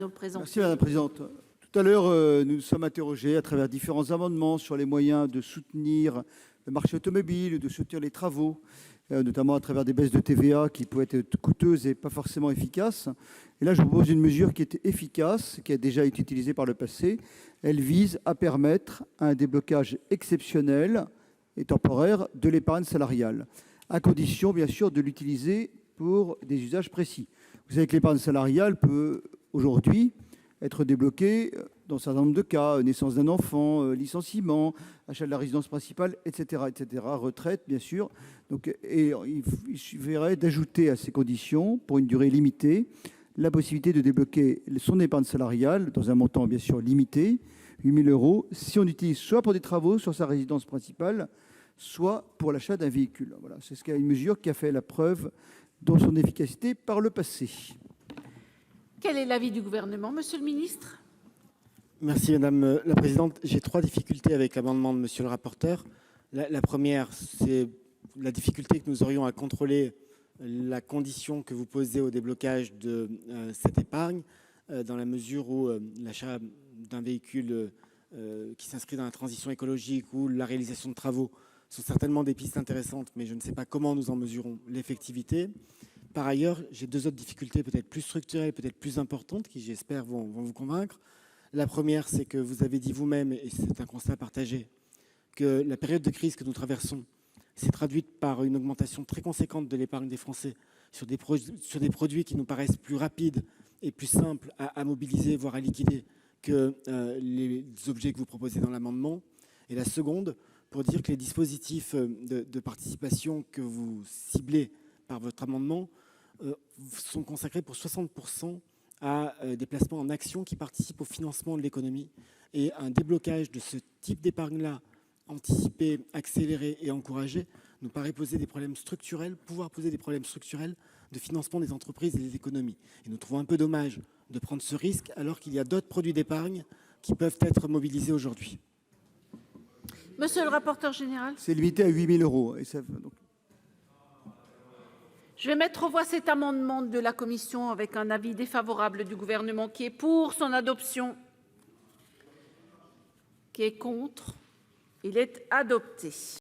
Merci Madame la Présidente. Tout à l'heure, nous nous sommes interrogés à travers différents amendements sur les moyens de soutenir le marché automobile, de soutenir les travaux, notamment à travers des baisses de TVA qui pouvaient être coûteuses et pas forcément efficaces. Et là, je vous propose une mesure qui est efficace, qui a déjà été utilisée par le passé. Elle vise à permettre un déblocage exceptionnel et temporaire de l'épargne salariale, à condition, bien sûr, de l'utiliser pour des usages précis. Vous savez que l'épargne salariale peut aujourd'hui être débloquée dans un certain nombre de cas, naissance d'un enfant, licenciement, achat de la résidence principale, etc., retraite, bien sûr. Donc, et il suffirait d'ajouter à ces conditions, pour une durée limitée, la possibilité de débloquer son épargne salariale dans un montant, bien sûr, limité, 8 000 €, si on utilise soit pour des travaux sur sa résidence principale, soit pour l'achat d'un véhicule. Voilà, c'est une mesure qui a fait la preuve de son efficacité par le passé. Quel est l'avis du Gouvernement, Monsieur le ministre? Merci Madame la Présidente. J'ai 3 difficultés avec l'amendement de Monsieur le rapporteur. La première, c'est la difficulté que nous aurions à contrôler la condition que vous posez au déblocage de cette épargne, dans la mesure où l'achat d'un véhicule qui s'inscrit dans la transition écologique ou la réalisation de travaux sont certainement des pistes intéressantes, mais je ne sais pas comment nous en mesurons l'effectivité. Par ailleurs, j'ai 2 autres difficultés, peut-être plus structurelles, peut-être plus importantes, qui j'espère vont vous convaincre. La première, c'est que vous avez dit vous-même, et c'est un constat partagé, que la période de crise que nous traversons s'est traduite par une augmentation très conséquente de l'épargne des Français sur des produits qui nous paraissent plus rapides et plus simples à mobiliser, voire à liquider, que les objets que vous proposez dans l'amendement. Et la seconde, pour dire que les dispositifs de participation que vous ciblez par votre amendement sont consacrés pour 60% à des placements en actions qui participent au financement de l'économie. Et un déblocage de ce type d'épargne-là, anticipé, accéléré et encouragé, nous paraît poser des problèmes structurels, de financement des entreprises et des économies. Et nous trouvons un peu dommage de prendre ce risque alors qu'il y a d'autres produits d'épargne qui peuvent être mobilisés aujourd'hui. Monsieur le rapporteur général. C'est limité à 8 000 €. Et ça, donc... Je vais mettre aux voix cet amendement de la commission avec un avis défavorable du Gouvernement qui est pour son adoption, qui est contre. Il est adopté.